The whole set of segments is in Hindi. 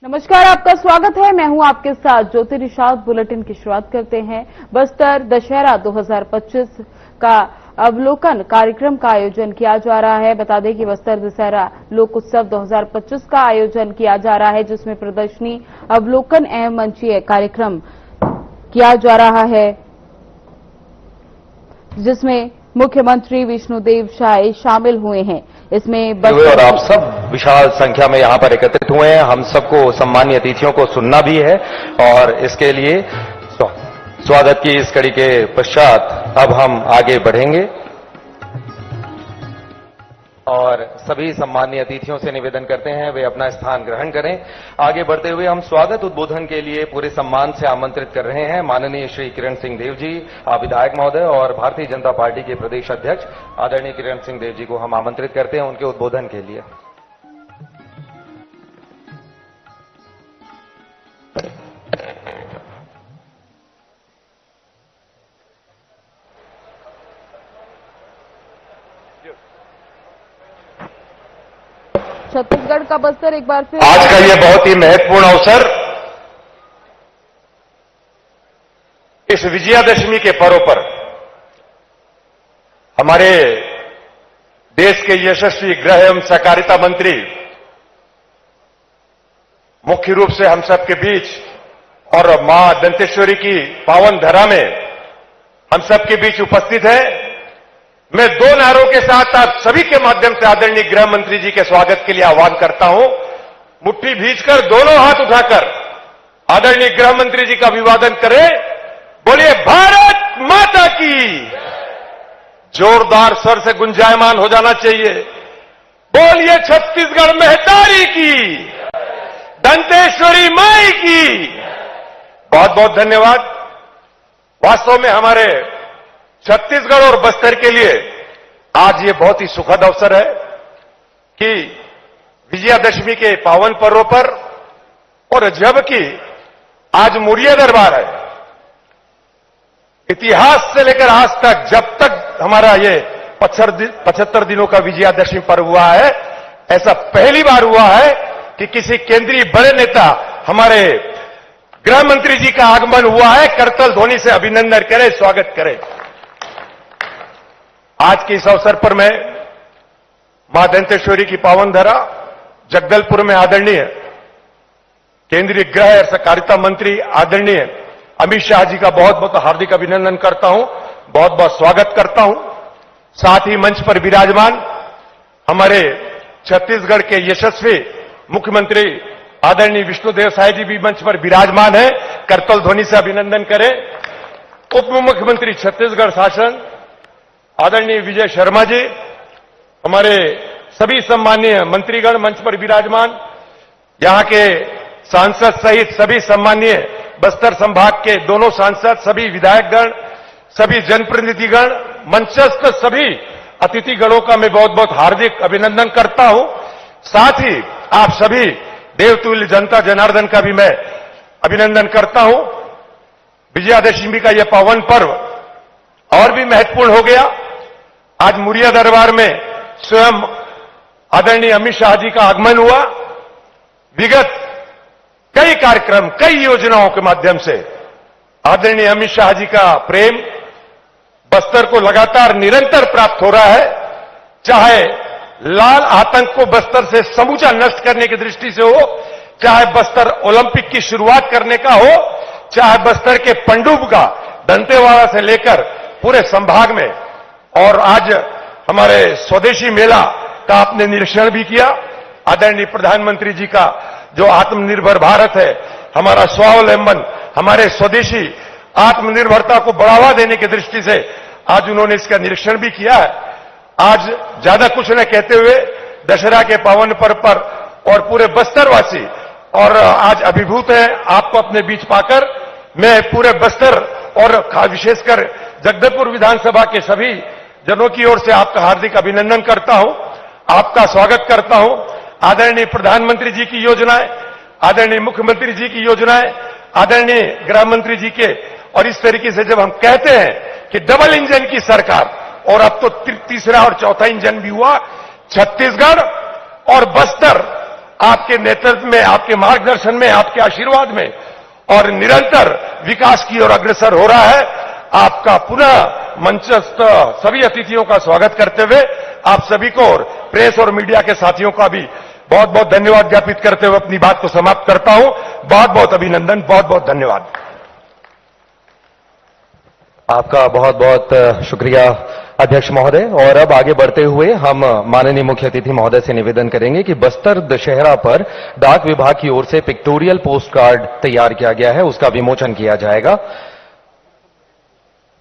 नमस्कार, आपका स्वागत है। मैं हूं आपके साथ ज्योति निषाद। बुलेटिन की शुरुआत करते हैं। बस्तर दशहरा 2025 का अवलोकन कार्यक्रम का आयोजन किया जा रहा है। बता दें कि बस्तर दशहरा लोक उत्सव 2025 का आयोजन किया जा रहा है, जिसमें प्रदर्शनी, अवलोकन एवं मंचीय कार्यक्रम किया जा रहा है, जिसमें मुख्यमंत्री विष्णुदेव साय शामिल हुए हैं। इसमें और आप सब विशाल संख्या में यहां पर एकत्रित हुए हैं। हम सबको सम्मानीय अतिथियों को सुनना भी है और इसके लिए स्वागत की इस कड़ी के पश्चात अब हम आगे बढ़ेंगे और सभी सम्मानीय अतिथियों से निवेदन करते हैं वे अपना स्थान ग्रहण करें। आगे बढ़ते हुए हम स्वागत उद्बोधन के लिए पूरे सम्मान से आमंत्रित कर रहे हैं माननीय श्री किरण सिंह देव जी, विधायक महोदय और भारतीय जनता पार्टी के प्रदेश अध्यक्ष आदरणीय किरण सिंह देव जी को हम आमंत्रित करते हैं उनके उद्बोधन के लिए। छत्तीसगढ़ का बस्तर एक बार फिर आज का यह बहुत ही महत्वपूर्ण अवसर इस विजयादशमी के पर्व पर हमारे देश के यशस्वी गृह एवं सहकारिता मंत्री मुख्य रूप से हम सबके बीच और मां दंतेश्वरी की पावन धरा में हम सबके बीच उपस्थित है। मैं दो नारों के साथ आप सभी के माध्यम से आदरणीय गृह मंत्री जी के स्वागत के लिए आह्वान करता हूं। मुट्ठी भींचकर दोनों हाथ उठाकर आदरणीय गृह मंत्री जी का अभिवादन करें। बोलिए भारत माता की। जोरदार स्वर से गुंजायमान हो जाना चाहिए। बोलिए छत्तीसगढ़ महतारी की, दंतेश्वरी माई की। बहुत बहुत धन्यवाद। वास्तव में हमारे छत्तीसगढ़ और बस्तर के लिए आज ये बहुत ही सुखद अवसर है कि विजयादशमी के पावन पर्व पर और जबकि आज मुरिया दरबार है, इतिहास से लेकर आज तक जब तक हमारा ये 75 दिनों का विजयादशमी पर्व हुआ है, ऐसा पहली बार हुआ है कि किसी केंद्रीय बड़े नेता हमारे गृह मंत्री जी का आगमन हुआ है। करतल ध्वनि से अभिनंदन करें, स्वागत करें। आज के इस अवसर पर मैं मां दंतेश्वरी की पावन धरा जगदलपुर में आदरणीय केंद्रीय गृह और सहकारिता मंत्री आदरणीय अमित शाह जी का बहुत बहुत हार्दिक अभिनंदन करता हूं, बहुत बहुत स्वागत करता हूं। साथ ही मंच पर विराजमान हमारे छत्तीसगढ़ के यशस्वी मुख्यमंत्री आदरणीय विष्णुदेव साय जी भी मंच पर विराजमान है। करतल ध्वनि से अभिनंदन करें। उप मुख्यमंत्री छत्तीसगढ़ शासन आदरणीय विजय शर्मा जी, हमारे सभी सम्मानीय मंत्रीगण मंच पर विराजमान, यहां के सांसद सहित सभी सम्मानीय बस्तर संभाग के दोनों सांसद, सभी विधायकगण, सभी जनप्रतिनिधिगण, मंचस्थ सभी अतिथिगणों का मैं बहुत बहुत हार्दिक अभिनंदन करता हूं। साथ ही आप सभी देवतुल्य जनता जनार्दन का भी मैं अभिनंदन करता हूं। विजयादशमी का यह पावन पर्व और भी महत्वपूर्ण हो गया। आज मुरिया दरबार में स्वयं आदरणीय अमित शाह जी का आगमन हुआ। विगत कई कार्यक्रम, कई योजनाओं के माध्यम से आदरणीय अमित शाह जी का प्रेम बस्तर को लगातार निरंतर प्राप्त हो रहा है। चाहे लाल आतंक को बस्तर से समूचा नष्ट करने की दृष्टि से हो, चाहे बस्तर ओलंपिक की शुरुआत करने का हो, चाहे बस्तर के पंडुब का दंतेवाड़ा से लेकर पूरे संभाग में, और आज हमारे स्वदेशी मेला का आपने निरीक्षण भी किया। आदरणीय प्रधानमंत्री जी का जो आत्मनिर्भर भारत है, हमारा स्वावलंबन, हमारे स्वदेशी आत्मनिर्भरता को बढ़ावा देने की दृष्टि से आज उन्होंने इसका निरीक्षण भी किया है। आज ज्यादा कुछ न कहते हुए दशहरा के पावन पर्व पर और पूरे बस्तरवासी और आज अभिभूत है आपको अपने बीच पाकर। मैं पूरे बस्तर और विशेषकर जगदलपुर विधानसभा के सभी जनों की ओर से आपका हार्दिक अभिनंदन करता हूं, आपका स्वागत करता हूं। आदरणीय प्रधानमंत्री जी की योजनाएं, आदरणीय मुख्यमंत्री जी की योजनाएं, आदरणीय गृह मंत्री जी के, और इस तरीके से जब हम कहते हैं कि डबल इंजन की सरकार, और अब तो तीसरा और चौथा इंजन भी हुआ, छत्तीसगढ़ और बस्तर आपके नेतृत्व में, आपके मार्गदर्शन में, आपके आशीर्वाद में और निरंतर विकास की ओर अग्रसर हो रहा है। आपका पुनः मंचस्थ सभी अतिथियों का स्वागत करते हुए आप सभी को और प्रेस और मीडिया के साथियों का भी बहुत बहुत धन्यवाद ज्ञापित करते हुए अपनी बात को समाप्त करता हूं। बहुत बहुत अभिनंदन, बहुत बहुत धन्यवाद। आपका बहुत बहुत शुक्रिया अध्यक्ष महोदय। और अब आगे बढ़ते हुए हम माननीय मुख्य अतिथि महोदय से निवेदन करेंगे कि बस्तर दशहरा पर डाक विभाग की ओर से पिक्टोरियल पोस्ट कार्ड तैयार किया गया है, उसका विमोचन किया जाएगा।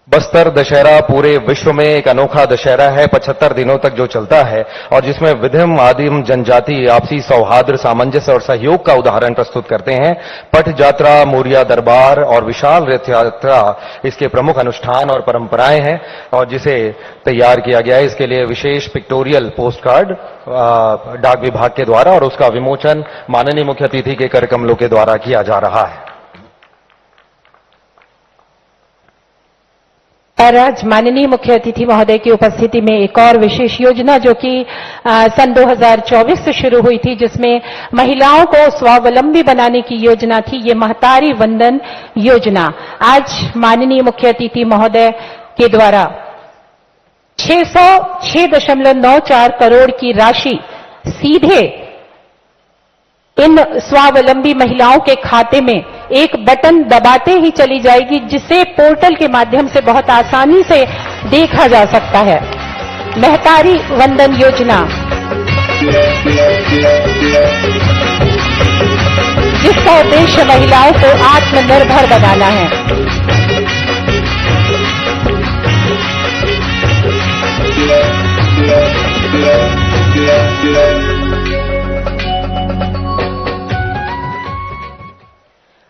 बस्तर दशहरा पूरे विश्व में एक अनोखा दशहरा है, 75 दिनों तक जो चलता है और जिसमें विभिन्न आदिम जनजाति आपसी सौहार्द, सामंजस्य और सहयोग का उदाहरण प्रस्तुत करते हैं। पट यात्रा, मोरिया दरबार और विशाल रथ यात्रा इसके प्रमुख अनुष्ठान और परंपराएं हैं और जिसे तैयार किया गया है इसके लिए विशेष पिक्टोरियल पोस्ट कार्ड डाक विभाग के द्वारा और उसका विमोचन माननीय मुख्य अतिथि के कर कमलों के द्वारा किया जा रहा है। और आज माननीय मुख्य अतिथि महोदय की उपस्थिति में एक और विशेष योजना जो कि सन 2024 से शुरू हुई थी, जिसमें महिलाओं को स्वावलंबी बनाने की योजना थी, ये महतारी वंदन योजना। आज माननीय मुख्य अतिथि महोदय के द्वारा 606.94 करोड़ की राशि सीधे इन स्वावलंबी महिलाओं के खाते में एक बटन दबाते ही चली जाएगी, जिसे पोर्टल के माध्यम से बहुत आसानी से देखा जा सकता है। महतारी वंदन योजना, जिसका उद्देश्य महिलाओं को आत्मनिर्भर बनाना है।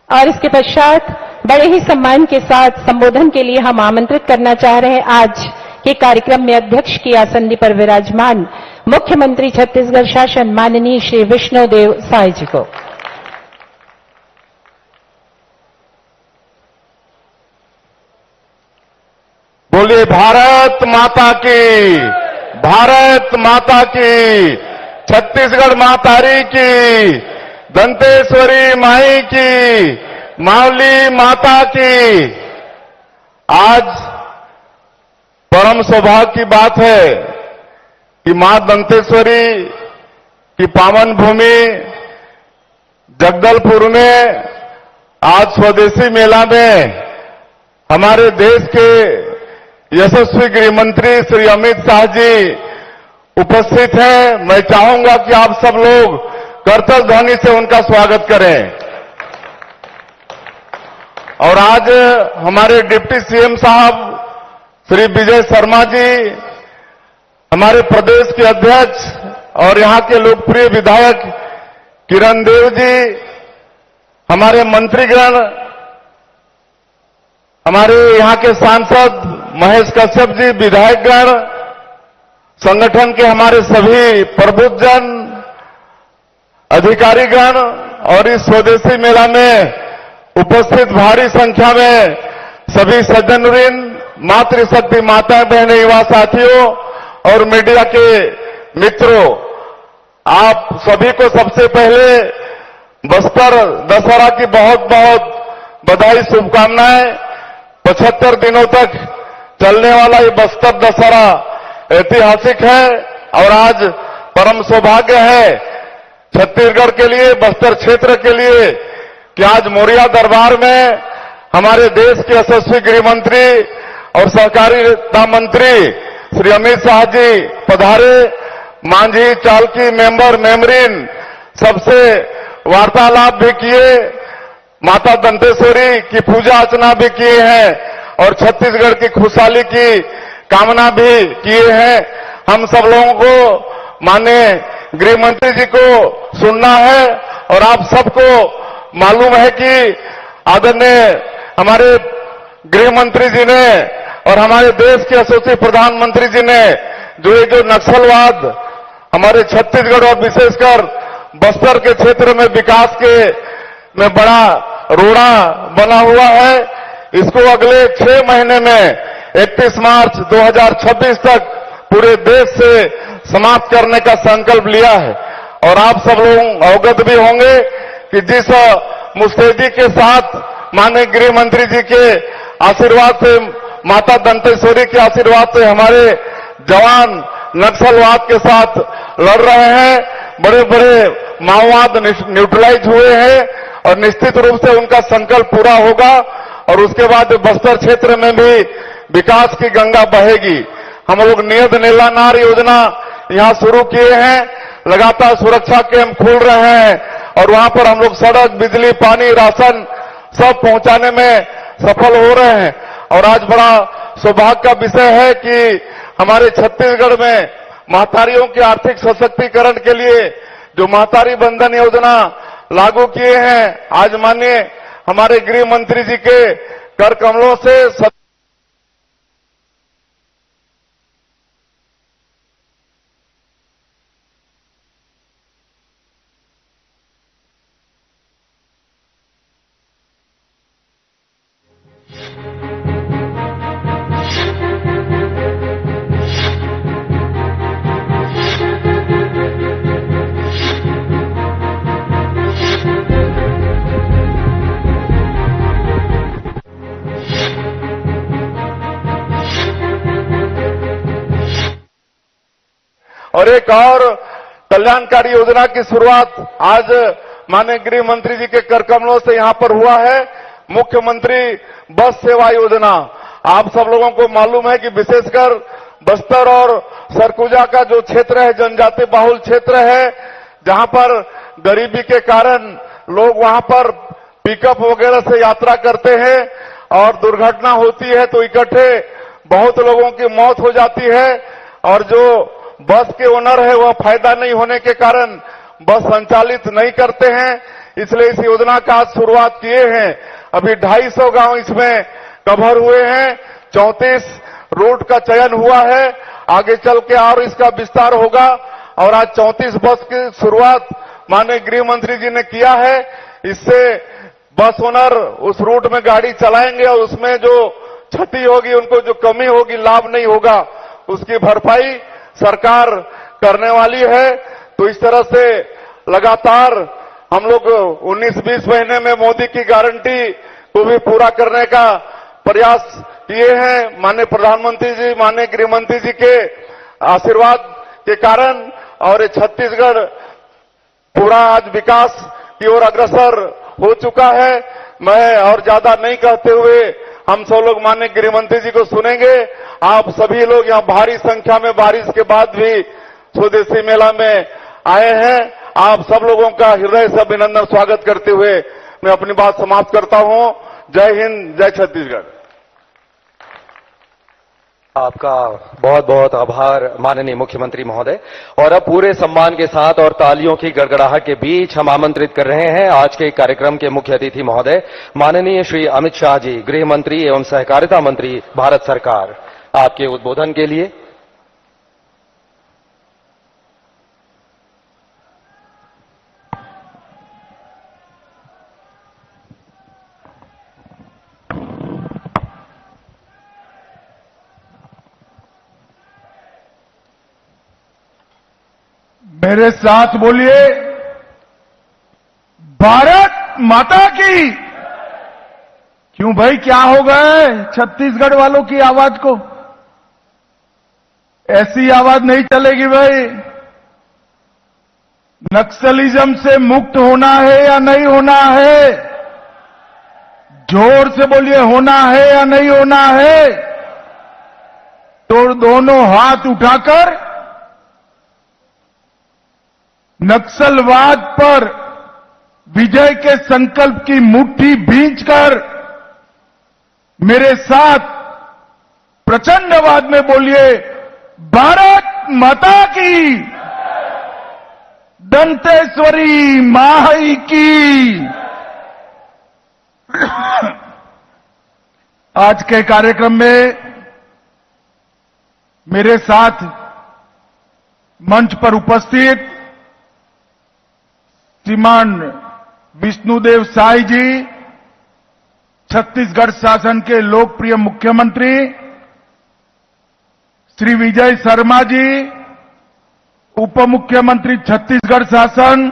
और इसके पश्चात बड़े ही सम्मान के साथ संबोधन के लिए हम आमंत्रित करना चाह रहे हैं आज के कार्यक्रम में अध्यक्ष की आसंदी पर विराजमान मुख्यमंत्री छत्तीसगढ़ शासन माननीय श्री विष्णुदेव साय जी को। बोलिए भारत माता की, भारत माता की, छत्तीसगढ़ मातारी की, दंतेश्वरी माई की, मावली माता की। आज परम सौभाग्य की बात है कि मां दंतेश्वरी की पावन भूमि जगदलपुर में आज स्वदेशी मेला में हमारे देश के यशस्वी गृह मंत्री श्री अमित शाह जी उपस्थित हैं। मैं चाहूंगा कि आप सब लोग करतल ध्वनि से उनका स्वागत करें। और आज हमारे डिप्टी सीएम साहब श्री विजय शर्मा जी, हमारे प्रदेश के अध्यक्ष और यहां के लोकप्रिय विधायक किरण देव जी, हमारे मंत्रीगण, हमारे यहां के सांसद महेश कश्यप जी, विधायकगण, संगठन के हमारे सभी प्रबुद्धजन, अधिकारीगण और इस स्वदेशी मेला में उपस्थित भारी संख्या में सभी सज्जनवृंद, मातृशक्ति माताएं, बहनें, युवा साथियों और मीडिया के मित्रों, आप सभी को सबसे पहले बस्तर दशहरा की बहुत बहुत बधाई, शुभकामनाएं। 75 दिनों तक चलने वाला ये बस्तर दशहरा ऐतिहासिक है और आज परम सौभाग्य है छत्तीसगढ़ के लिए, बस्तर क्षेत्र के लिए कि आज मोरिया दरबार में हमारे देश के यशस्वी गृह मंत्री और सहकारिता मंत्री श्री अमित शाह जी पधारे। मांझी, चालकी, मेंबर, मेमरीन सबसे वार्तालाप भी किए, माता दंतेश्वरी की पूजा अर्चना भी किए हैं और छत्तीसगढ़ की खुशहाली की कामना भी किए हैं। हम सब लोगों को माननीय गृह मंत्री जी को सुनना है और आप सबको मालूम है कि आदरणीय हमारे गृह मंत्री जी ने और हमारे देश के यशस्वी प्रधानमंत्री जी ने जो नक्सलवाद हमारे छत्तीसगढ़ और विशेषकर बस्तर के क्षेत्र में विकास के में बड़ा रोड़ा बना हुआ है, इसको अगले 6 महीने में 31 मार्च 2026 तक पूरे देश से समाप्त करने का संकल्प लिया है। और आप सब लोग अवगत भी होंगे कि जिस मुस्तैदी के साथ माननीय गृह मंत्री जी के आशीर्वाद से, माता दंतेश्वरी के आशीर्वाद से हमारे जवान नक्सलवाद के साथ लड़ रहे हैं, बड़े बड़े माओवाद न्यूट्रलाइज हुए हैं और निश्चित रूप से उनका संकल्प पूरा होगा और उसके बाद बस्तर क्षेत्र में भी विकास की गंगा बहेगी। हम लोग नियत नीला नार योजना यहां शुरू किए हैं, लगातार सुरक्षा कैंप खुल रहे हैं और वहां पर हम लोग सड़क, बिजली, पानी, राशन सब पहुंचाने में सफल हो रहे हैं। और आज बड़ा सौभाग्य का विषय है कि हमारे छत्तीसगढ़ में महतारियों के आर्थिक सशक्तिकरण के लिए जो महतारी बंधन योजना लागू किए हैं, आज माननीय हमारे गृह मंत्री जी के कर कमलों से और एक और कल्याणकारी योजना की शुरुआत आज माननीय गृह मंत्री जी के कर कमलों से यहां पर हुआ है, मुख्यमंत्री बस सेवा योजना। आप सब लोगों को मालूम है कि विशेषकर बस्तर और सरगुजा का जो क्षेत्र है, जनजाति बाहुल क्षेत्र है, जहां पर गरीबी के कारण लोग वहां पर पिकअप वगैरह से यात्रा करते हैं और दुर्घटना होती है तो इकट्ठे बहुत लोगों की मौत हो जाती है और जो बस के ओनर है वह फायदा नहीं होने के कारण बस संचालित नहीं करते हैं। इसलिए इस योजना का आज शुरुआत किए हैं। अभी 250 गांव इसमें कवर हुए हैं, 34 रूट का चयन हुआ है, आगे चल के और इसका विस्तार होगा और आज 34 बस की शुरुआत माननीय गृह मंत्री जी ने किया है। इससे बस ओनर उस रूट में गाड़ी चलाएंगे और उसमें जो क्षति होगी, उनको जो कमी होगी, लाभ नहीं होगा, उसकी भरपाई सरकार करने वाली है। तो इस तरह से लगातार हम लोग 19-20 महीने में मोदी की गारंटी को भी पूरा करने का प्रयास किए हैं। माननीय प्रधानमंत्री जी, माननीय गृह मंत्री जी के आशीर्वाद के कारण और ये छत्तीसगढ़ पूरा आज विकास की ओर अग्रसर हो चुका है। मैं और ज्यादा नहीं कहते हुए हम सब लोग माननीय गृह मंत्री जी को सुनेंगे। आप सभी लोग यहां भारी संख्या में बारिश के बाद भी स्वदेशी मेला में आए हैं। आप सब लोगों का हृदय से अभिनंदन स्वागत करते हुए मैं अपनी बात समाप्त करता हूं। जय हिंद, जय छत्तीसगढ़। आपका बहुत बहुत आभार माननीय मुख्यमंत्री महोदय। और अब पूरे सम्मान के साथ और तालियों की गड़गड़ाहट के बीच हम आमंत्रित कर रहे हैं आज के कार्यक्रम के मुख्य अतिथि महोदय माननीय श्री अमित शाह जी, गृह मंत्री एवं सहकारिता मंत्री, भारत सरकार, आपके उद्बोधन के लिए। मेरे साथ बोलिए, भारत माता की। क्यों भाई, क्या हो गए छत्तीसगढ़ वालों की आवाज को? ऐसी आवाज नहीं चलेगी भाई। नक्सलिज्म से मुक्त होना है या नहीं होना है? जोर से बोलिए, होना है या नहीं होना है? तो दोनों हाथ उठाकर नक्सलवाद पर विजय के संकल्प की मुट्ठी भींचकर मेरे साथ प्रचंड आवाज में बोलिए, भारत माता की, दंतेश्वरी माई की। आज के कार्यक्रम में मेरे साथ मंच पर उपस्थित श्रीमान विष्णुदेव साय जी, छत्तीसगढ़ शासन के लोकप्रिय मुख्यमंत्री, श्री विजय शर्मा जी, उप मुख्यमंत्री छत्तीसगढ़ शासन,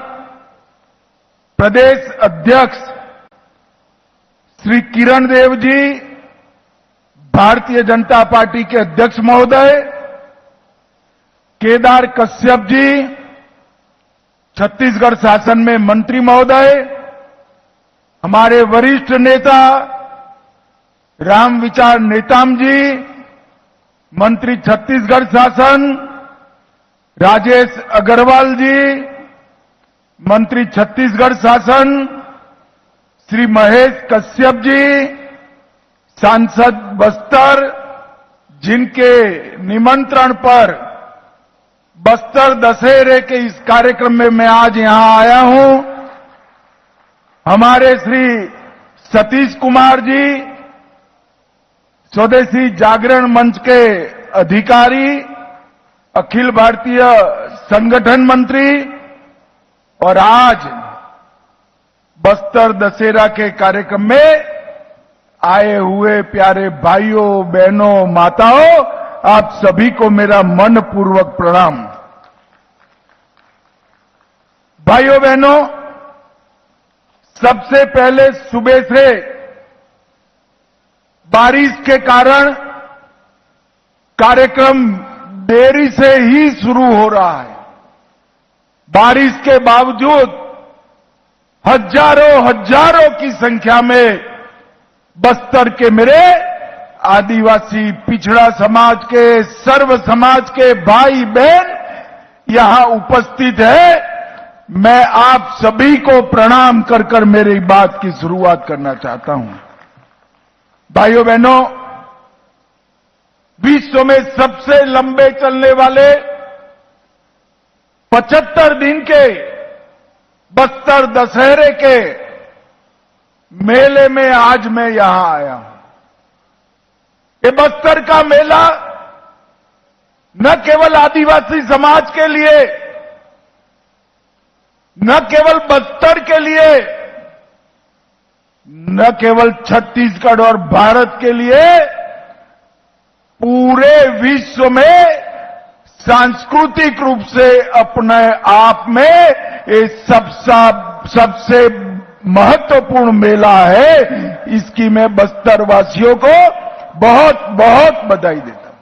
प्रदेश अध्यक्ष श्री किरण देव जी, भारतीय जनता पार्टी के अध्यक्ष महोदय केदार कश्यप जी, छत्तीसगढ़ शासन में मंत्री महोदय, हमारे वरिष्ठ नेता राम विचार नेताम जी, मंत्री छत्तीसगढ़ शासन राजेश अग्रवाल जी, मंत्री छत्तीसगढ़ शासन श्री महेश कश्यप जी, सांसद बस्तर, जिनके निमंत्रण पर बस्तर दशहरे के इस कार्यक्रम में मैं आज यहां आया हूं, हमारे श्री सतीश कुमार जी, स्वदेशी जागरण मंच के अधिकारी, अखिल भारतीय संगठन मंत्री, और आज बस्तर दशहरा के कार्यक्रम में आए हुए प्यारे भाइयों, बहनों, माताओं, आप सभी को मेरा मनपूर्वक प्रणाम। भाइयों बहनों, सबसे पहले सुबह से बारिश के कारण कार्यक्रम देरी से ही शुरू हो रहा है। बारिश के बावजूद हजारों की संख्या में बस्तर के मेरे आदिवासी, पिछड़ा समाज के, सर्व समाज के भाई बहन यहां उपस्थित है। मैं आप सभी को प्रणाम कर मेरी बात की शुरुआत करना चाहता हूं। भाइयों बहनों, विश्व में सबसे लंबे चलने वाले 75 दिन के बस्तर दशहरे के मेले में आज मैं यहां आया हूं। ये बस्तर का मेला न केवल आदिवासी समाज के लिए, न केवल बस्तर के लिए, न केवल छत्तीसगढ़ और भारत के लिए, पूरे विश्व में सांस्कृतिक रूप से अपने आप में ये सबसे महत्वपूर्ण मेला है। इसकी मैं बस्तर वासियों को बहुत बहुत बधाई देता हूं।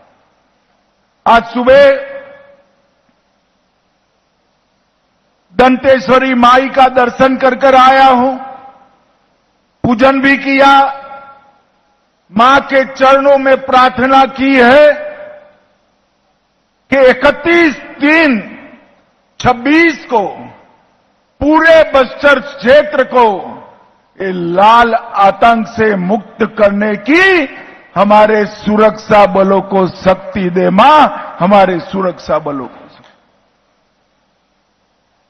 आज सुबह दंतेश्वरी माई का दर्शन कर आया हूं, पूजन भी किया, मां के चरणों में प्रार्थना की है कि 31/3/26 को पूरे बस्तर क्षेत्र को ये लाल आतंक से मुक्त करने की हमारे सुरक्षा बलों को शक्ति दे मां, हमारे सुरक्षा बलों को।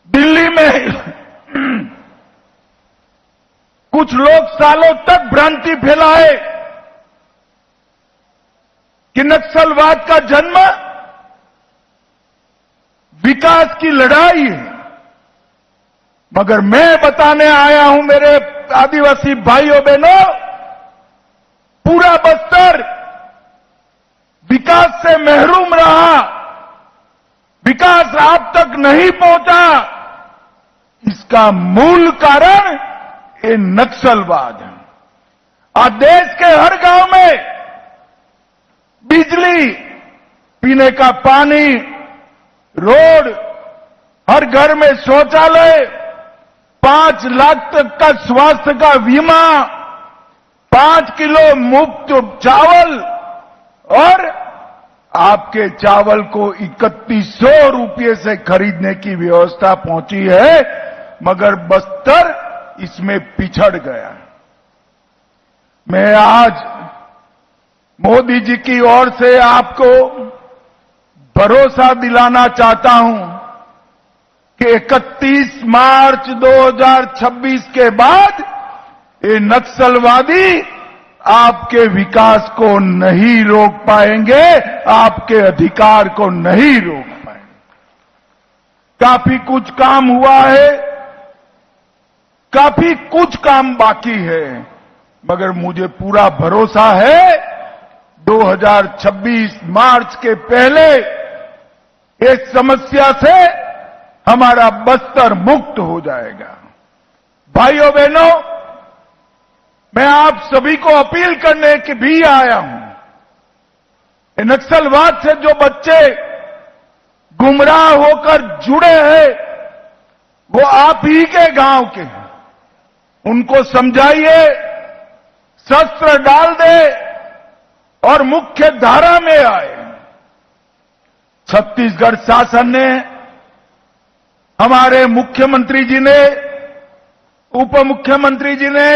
दिल्ली में कुछ लोग सालों तक भ्रांति फैलाए कि नक्सलवाद का जन्म विकास की लड़ाई है, मगर मैं बताने आया हूं मेरे आदिवासी भाइयों बहनों, पूरा बस्तर विकास से महरूम रहा, विकास आप तक नहीं पहुंचा। इसका मूल कारण ये नक्सलवाद है। आज देश के हर गांव में बिजली, पीने का पानी, रोड, हर घर में शौचालय, 5 लाख तक का स्वास्थ्य का बीमा, 5 किलो मुफ्त चावल, और आपके चावल को 3100 रुपये से खरीदने की व्यवस्था पहुंची है, मगर बस्तर इसमें पिछड़ गया। मैं आज मोदी जी की ओर से आपको भरोसा दिलाना चाहता हूं कि 31 मार्च 2026 के बाद ये नक्सलवादी आपके विकास को नहीं रोक पाएंगे, आपके अधिकार को नहीं रोक पाएंगे। काफी कुछ काम हुआ है, काफी कुछ काम बाकी है, मगर मुझे पूरा भरोसा है 2026 मार्च के पहले ये समस्या से हमारा बस्तर मुक्त हो जाएगा। भाइयों बहनों, मैं आप सभी को अपील करने के भी आया हूं। ये नक्सलवाद से जो बच्चे गुमराह होकर जुड़े हैं, वो आप ही के गांव के हैं। उनको समझाइए, शस्त्र डाल दे और मुख्य धारा में आए। छत्तीसगढ़ शासन ने, हमारे मुख्यमंत्री जी ने, उप मुख्यमंत्री जी ने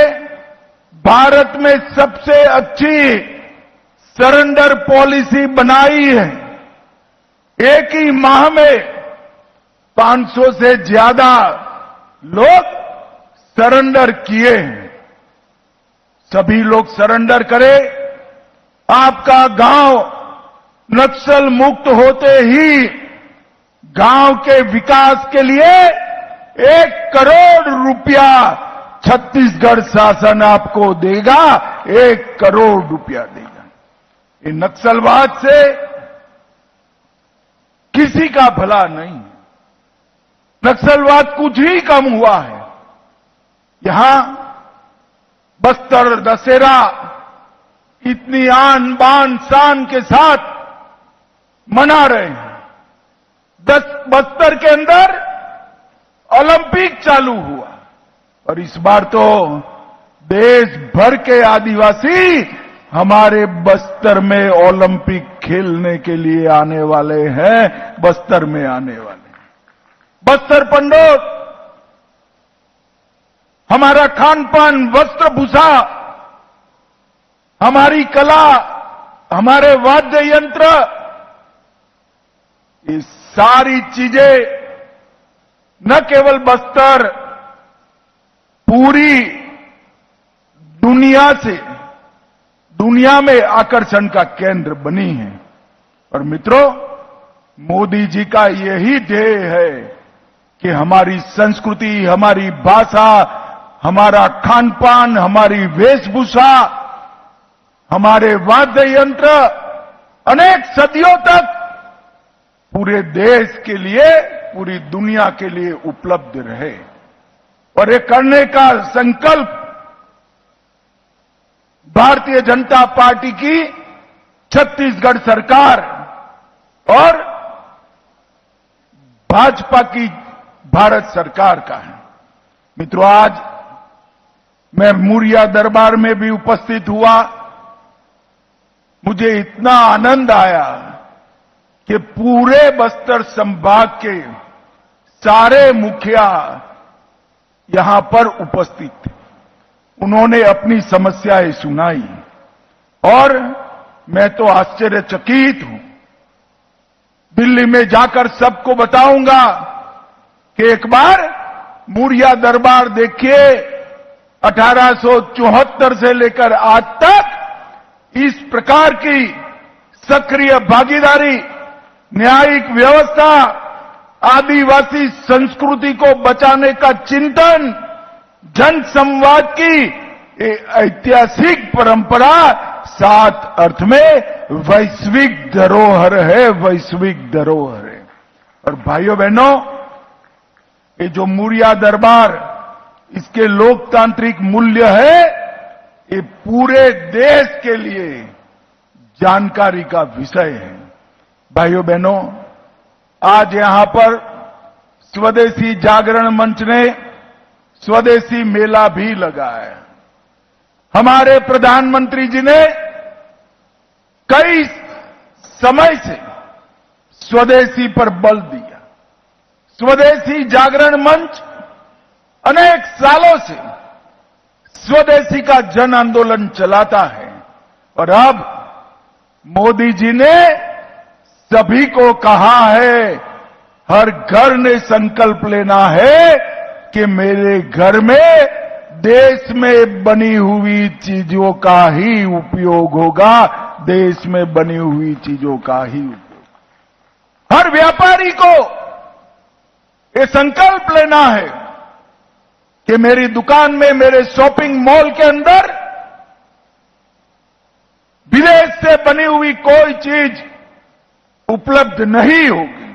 भारत में सबसे अच्छी सरेंडर पॉलिसी बनाई है। एक ही माह में 500 से ज्यादा लोग सरेंडर किए हैं। सभी लोग सरेंडर करें। आपका गांव नक्सल मुक्त होते ही गांव के विकास के लिए 1 करोड़ रुपया छत्तीसगढ़ शासन आपको देगा। 1 करोड़ रुपया देगा। ये नक्सलवाद से किसी का भला नहीं। नक्सलवाद कुछ ही कम हुआ है। यहां बस्तर दशहरा इतनी आन बान शान के साथ मना रहे हैं। बस्तर के अंदर ओलंपिक चालू हुआ और इस बार तो देश भर के आदिवासी हमारे बस्तर में ओलंपिक खेलने के लिए आने वाले हैं। बस्तर में आने वाले हैं। बस्तर पंडोर, हमारा खान पान, वस्त्र भूषा, हमारी कला, हमारे वाद्य यंत्र, ये सारी चीजें न केवल बस्तर पूरी दुनिया में आकर्षण का केंद्र बनी है। और मित्रों, मोदी जी का यही ध्येय है कि हमारी संस्कृति, हमारी भाषा, हमारा खान पान, हमारी वेशभूषा, हमारे वाद्य यंत्र अनेक सदियों तक पूरे देश के लिए, पूरी दुनिया के लिए उपलब्ध रहे। और ये करने का संकल्प भारतीय जनता पार्टी की छत्तीसगढ़ सरकार और भाजपा की भारत सरकार का है। मित्रों, आज मैं मुरिया दरबार में भी उपस्थित हुआ। मुझे इतना आनंद आया कि पूरे बस्तर संभाग के सारे मुखिया यहां पर उपस्थित थे। उन्होंने अपनी समस्याएं सुनाई और मैं तो आश्चर्यचकित हूं। दिल्ली में जाकर सबको बताऊंगा कि एक बार मुरिया दरबार देखिए, 1874 से लेकर आज तक इस प्रकार की सक्रिय भागीदारी, न्यायिक व्यवस्था, आदिवासी संस्कृति को बचाने का चिंतन, जन संवाद की ऐतिहासिक परंपरा 7 अर्थ में वैश्विक धरोहर है। वैश्विक धरोहर है। और भाइयों बहनों, ये जो मुरिया दरबार, इसके लोकतांत्रिक मूल्य है, ये पूरे देश के लिए जानकारी का विषय है। भाइयों बहनों, आज यहां पर स्वदेशी जागरण मंच ने स्वदेशी मेला भी लगाया। हमारे प्रधानमंत्री जी ने कई समय से स्वदेशी पर बल दिया। स्वदेशी जागरण मंच अनेक सालों से स्वदेशी का जन आंदोलन चलाता है और अब मोदी जी ने सभी को कहा है, हर घर ने संकल्प लेना है कि मेरे घर में देश में बनी हुई चीजों का ही उपयोग होगा। देश में बनी हुई चीजों का ही उपयोग। हर व्यापारी को ये संकल्प लेना है कि मेरी दुकान में, मेरे शॉपिंग मॉल के अंदर विदेश से बनी हुई कोई चीज उपलब्ध नहीं होगी।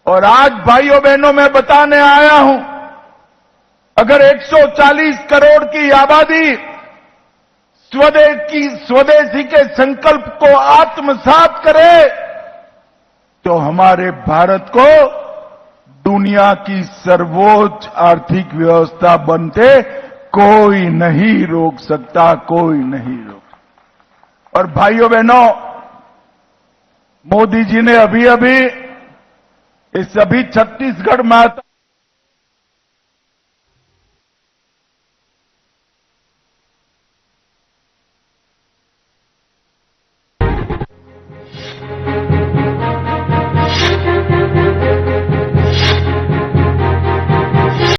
और आज भाइयों बहनों मैं बताने आया हूं, अगर 140 करोड़ की आबादी स्वदेशी के संकल्प को आत्मसात करे तो हमारे भारत को दुनिया की सर्वोच्च आर्थिक व्यवस्था बनते कोई नहीं रोक सकता, कोई नहीं रोक सकता। और भाइयों बहनों, मोदी जी ने अभी अभी छत्तीसगढ़ में